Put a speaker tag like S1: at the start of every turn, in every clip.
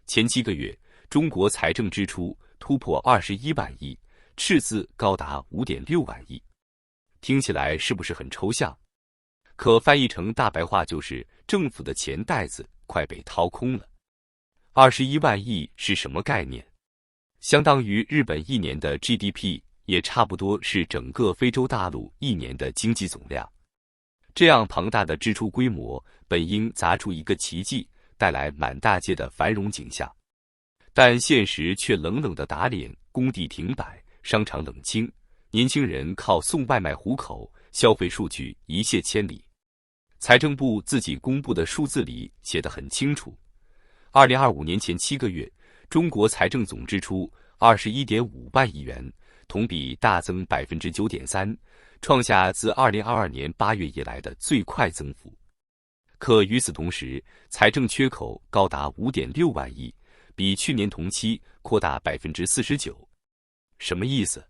S1: 前7个月，中国财政支出突破21万亿，赤字高达5.6万亿。听起来是不是很抽象？可翻译成大白话就是政府的钱袋子快被掏空了。21万亿是什么概念？相当于日本1年的 GDP， 也差不多是整个非洲大陆1年的经济总量。这样庞大的支出规模，本应砸出一个奇迹，带来满大街的繁荣景象。但现实却冷冷的打脸，工地停摆，商场冷清，年轻人靠送外卖糊口，消费数据一泻千里。财政部自己公布的数字里写得很清楚，2025年前7个月，中国财政总支出21.5万亿元，同比大增 9.3%， 创下自2022年8月以来的最快增幅。可与此同时，财政缺口高达 5.6万亿，比去年同期扩大 49%。什么意思？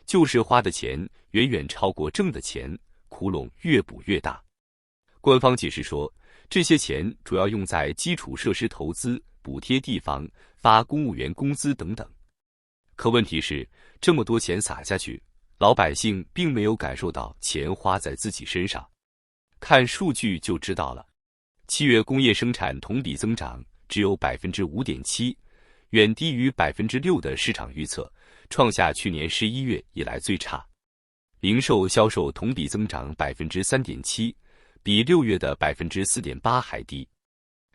S1: 就是花的钱远远超过挣的钱，窟窿越补越大。官方解释说，这些钱主要用在基础设施投资、补贴地方、发公务员工资等等。可问题是，这么多钱撒下去，老百姓并没有感受到钱花在自己身上。看数据就知道了，7月工业生产同比增长只有 5.7%， 远低于 6% 的市场预测，创下去年11月以来最差。零售销售同比增长 3.7%， 比6月的 4.8% 还低。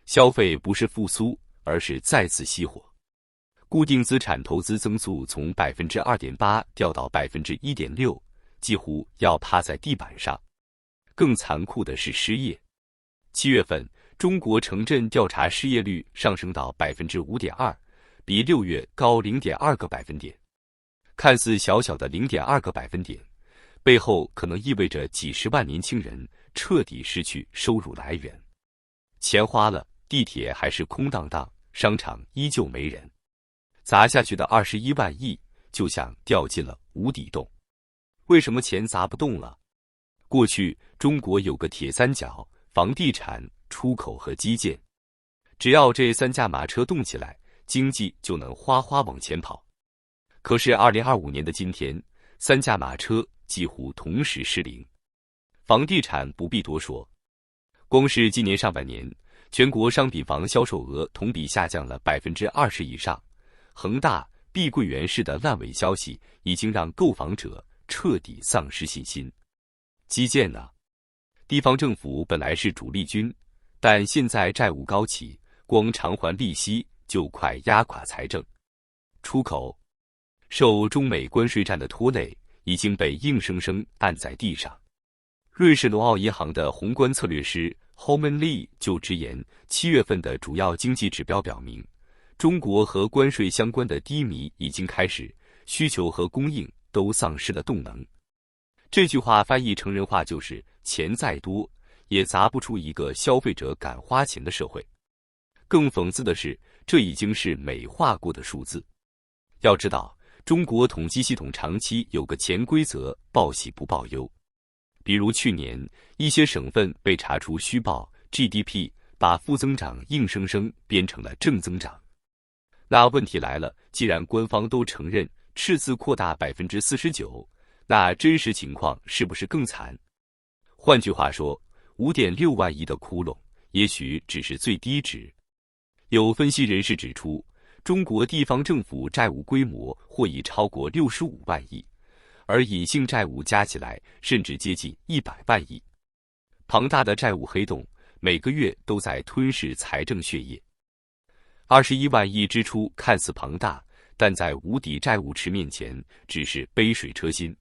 S1: 消费不是复苏，而是再次熄火。固定资产投资增速从 2.8% 掉到 1.6%， 几乎要趴在地板上。更残酷的是失业。7月份，中国城镇调查失业率上升到 5.2%， 比6月高 0.2个百分点。看似小小的 0.2个百分点，背后可能意味着几十万年轻人彻底失去收入来源。钱花了，地铁还是空荡荡，商场依旧没人。砸下去的21万亿就像掉进了无底洞。为什么钱砸不动了？过去中国有个铁三角，房地产、出口和基建，只要这3驾马车动起来，经济就能哗哗往前跑。可是2025年的今天，3驾马车几乎同时失灵。房地产不必多说，光是今年上半年，全国商品房销售额同比下降了 20% 以上。恒大、碧桂园式的烂尾消息已经让购房者彻底丧失信心。基建呢？地方政府本来是主力军，但现在债务高企，光偿还利息就快压垮财政。出口受中美关税战的拖累，已经被硬生生按在地上。瑞士农奥银行的宏观策略师 Homan Lee 就直言，7月份的主要经济指标表明，中国和关税相关的低迷已经开始，需求和供应都丧失了动能。这句话翻译成人话就是，钱再多，也砸不出一个消费者敢花钱的社会。更讽刺的是，这已经是美化过的数字。要知道，中国统计系统长期有个潜规则，报喜不报忧。比如去年，一些省份被查出虚报 GDP， 把负增长硬生生编成了正增长。那问题来了，既然官方都承认赤字扩大 49%， 那真实情况是不是更惨？换句话说， 5.6万亿的窟窿也许只是最低值。有分析人士指出，中国地方政府债务规模或已超过65万亿，而隐性债务加起来甚至接近100万亿。庞大的债务黑洞每个月都在吞噬财政血液。21万亿支出看似庞大，但在无底债务池面前只是杯水车薪。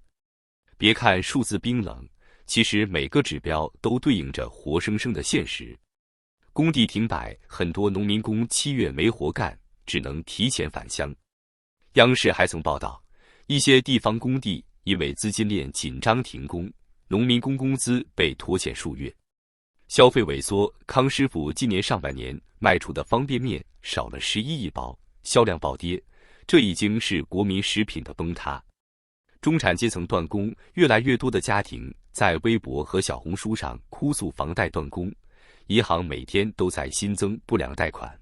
S1: 别看数字冰冷，其实每个指标都对应着活生生的现实。工地停摆，很多农民工7月没活干，只能提前返乡。央视还曾报道，一些地方工地因为资金链紧张停工，农民工工资被拖欠数月。消费萎缩，康师傅今年上半年卖出的方便面少了11亿包，销量暴跌，这已经是国民食品的崩塌。中产阶层断供，越来越多的家庭在微博和小红书上哭诉房贷断供，银行每天都在新增不良贷款。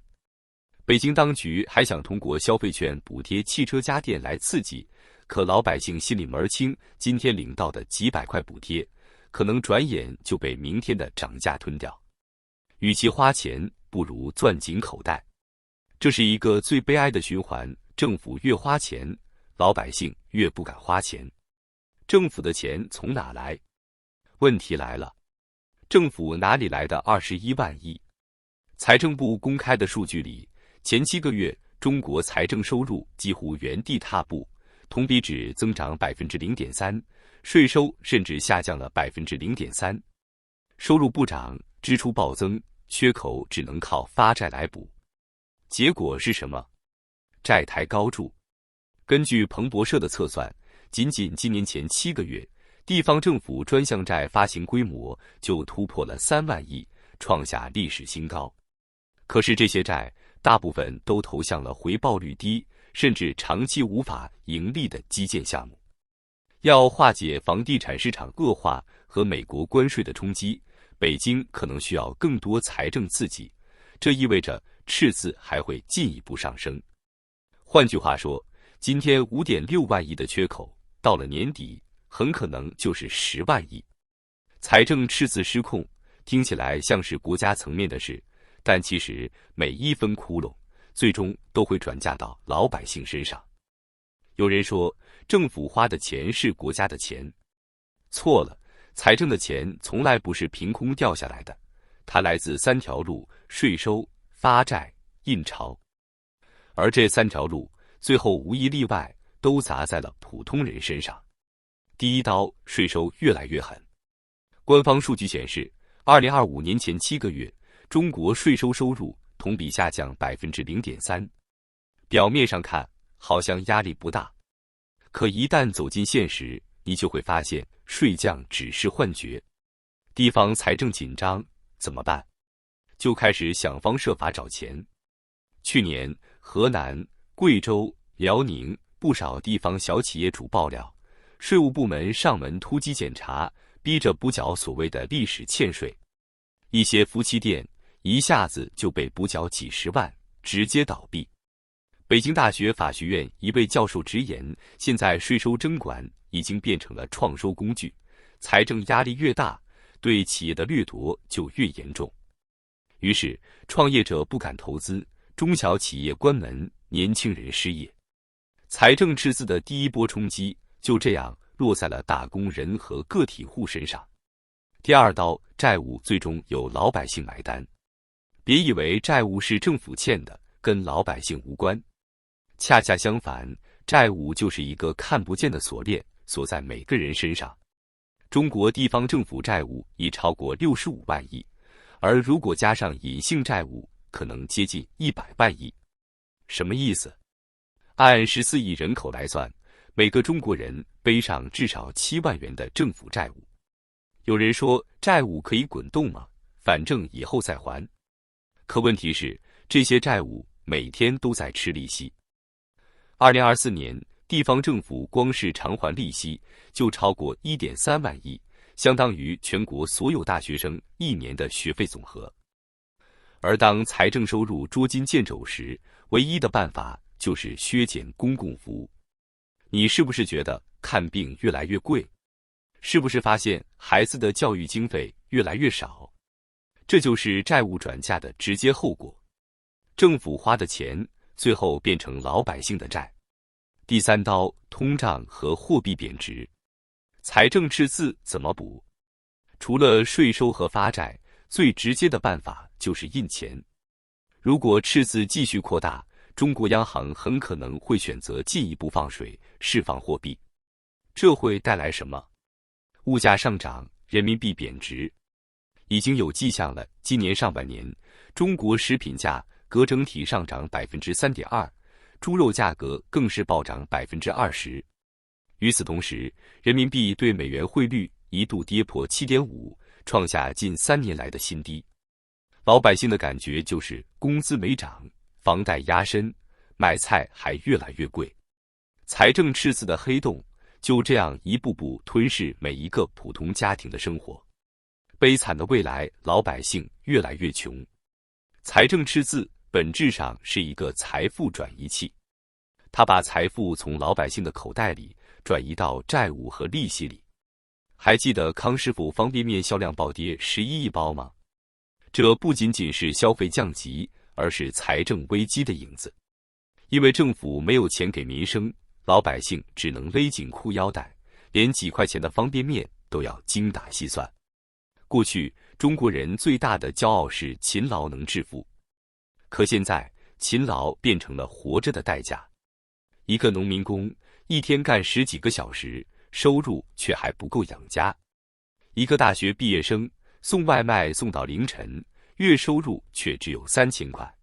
S1: 北京当局还想通过消费券补贴汽车家电来刺激，可老百姓心里门儿清，今天领到的几百块补贴，可能转眼就被明天的涨价吞掉。与其花钱，不如攥紧口袋。这是一个最悲哀的循环，政府越花钱，老百姓越不敢花钱。政府的钱从哪来？问题来了，政府哪里来的21万亿？财政部公开的数据里，前7个月中国财政收入几乎原地踏步，同比只增长 0.3%， 税收甚至下降了 0.3%。收入不涨，支出暴增，缺口只能靠发债来补。结果是什么？债台高筑。根据彭博社的测算，仅仅今年前7个月，地方政府专项债发行规模就突破了3万亿，创下历史新高。可是这些债大部分都投向了回报率低，甚至长期无法盈利的基建项目。要化解房地产市场恶化和美国关税的冲击，北京可能需要更多财政刺激，这意味着赤字还会进一步上升。换句话说，今天5.6万亿的缺口，到了年底很可能就是10万亿。财政赤字失控，听起来像是国家层面的事，但其实每一分窟窿，最终都会转嫁到老百姓身上。有人说，政府花的钱是国家的钱，错了，财政的钱从来不是凭空掉下来的，它来自3条路：税收、发债、印钞。而这3条路，最后无一例外都砸在了普通人身上。第一刀，税收越来越狠。官方数据显示，2025年前7个月，中国税收收入同比下降 0.3%。表面上看，好像压力不大，可一旦走进现实，你就会发现税降只是幻觉。地方财政紧张怎么办？就开始想方设法找钱。去年，河南、贵州、辽宁不少地方小企业主爆料，税务部门上门突击检查，逼着补缴所谓的历史欠税。一些夫妻店一下子就被补缴几十万，直接倒闭。北京大学法学院一位教授直言，现在税收征管已经变成了创收工具，财政压力越大，对企业的掠夺就越严重。于是，创业者不敢投资，中小企业关门，年轻人失业。财政赤字的第一波冲击就这样落在了打工人和个体户身上。第二刀，债务最终由老百姓买单。别以为债务是政府欠的，跟老百姓无关。恰恰相反，债务就是一个看不见的锁链，锁在每个人身上。中国地方政府债务已超过65万亿，而如果加上隐性债务，可能接近100万亿。什么意思？按14亿人口来算，每个中国人背上至少7万元的政府债务。有人说，债务可以滚动吗？反正以后再还。可问题是，这些债务每天都在吃利息。2024年，地方政府光是偿还利息就超过1.3万亿，相当于全国所有大学生1年的学费总和。而当财政收入捉襟见肘时，唯一的办法就是削减公共服务。你是不是觉得看病越来越贵？是不是发现孩子的教育经费越来越少？这就是债务转嫁的直接后果。政府花的钱最后变成老百姓的债。第三刀，通胀和货币贬值。财政赤字怎么补？除了税收和发债，最直接的办法就是印钱。如果赤字继续扩大，中国央行很可能会选择进一步放水，释放货币。这会带来什么？物价上涨，人民币贬值。已经有迹象了，今年上半年，中国食品价格整体上涨 3.2%， 猪肉价格更是暴涨 20%。与此同时，人民币对美元汇率一度跌破 7.5， 创下近3年来的新低。老百姓的感觉就是工资没涨，房贷压身，买菜还越来越贵。财政赤字的黑洞就这样一步步吞噬每一个普通家庭的生活。悲惨的未来，老百姓越来越穷。财政赤字本质上是一个财富转移器，它把财富从老百姓的口袋里转移到债务和利息里。还记得康师傅方便面销量暴跌11亿包吗？这不仅仅是消费降级，而是财政危机的影子。因为政府没有钱给民生，老百姓只能勒紧裤腰带，连几块钱的方便面都要精打细算。过去中国人最大的骄傲是勤劳能致富，可现在勤劳变成了活着的代价。一个农民工一天干10几个小时，收入却还不够养家；一个大学毕业生送外卖送到凌晨，月收入却只有3000块。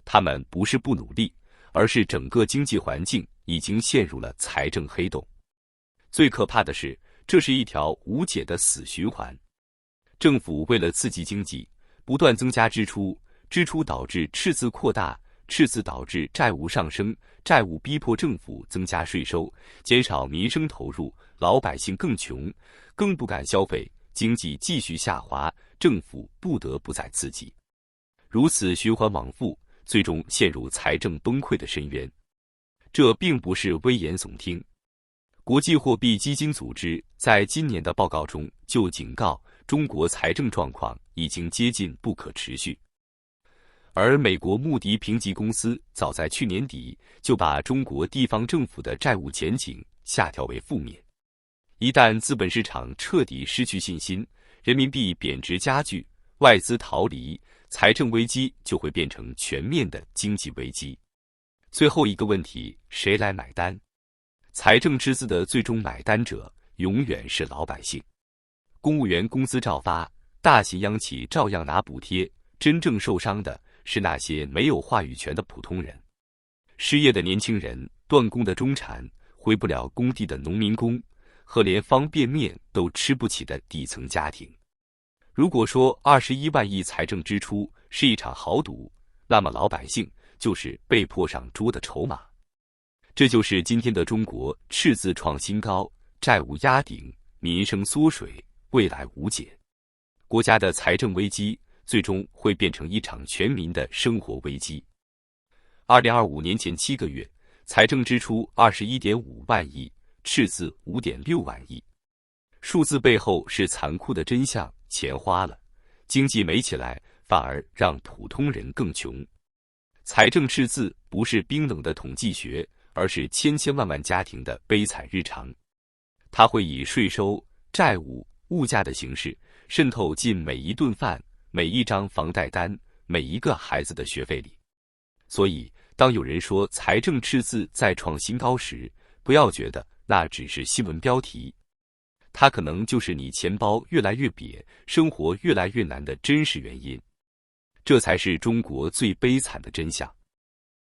S1: 他们不是不努力，而是整个经济环境已经陷入了财政黑洞。最可怕的是，这是一条无解的死循环。政府为了刺激经济，不断增加支出，支出导致赤字扩大，赤字导致债务上升，债务逼迫政府增加税收，减少民生投入，老百姓更穷，更不敢消费，经济继续下滑，政府不得不再刺激。如此循环往复，最终陷入财政崩溃的深渊。这并不是危言耸听。国际货币基金组织在今年的报告中就警告，中国财政状况已经接近不可持续。而美国穆迪评级公司早在去年底就把中国地方政府的债务前景下调为负面。一旦资本市场彻底失去信心，人民币贬值加剧，外资逃离，财政危机就会变成全面的经济危机。最后一个问题，谁来买单？财政赤字的最终买单者永远是老百姓。公务员工资照发，大型央企照样拿补贴，真正受伤的是那些没有话语权的普通人。失业的年轻人，断供的中产，回不了工地的农民工，和连方便面都吃不起的底层家庭。如果说21万亿财政支出是一场豪赌，那么老百姓就是被迫上桌的筹码。这就是今天的中国，赤字创新高，债务压顶，民生缩水，未来无解。国家的财政危机最终会变成一场全民的生活危机。2025年前7个月，财政支出21.5万亿，赤字5.6万亿。数字背后是残酷的真相，钱花了，经济没起来，反而让普通人更穷。财政赤字不是冰冷的统计学，而是千千万万家庭的悲惨日常。它会以税收、债务、物价的形式渗透进每一顿饭、每一张房贷单、每一个孩子的学费里。所以，当有人说财政赤字再创新高时，不要觉得那只是新闻标题，它可能就是你钱包越来越瘪、生活越来越难的真实原因。这才是中国最悲惨的真相。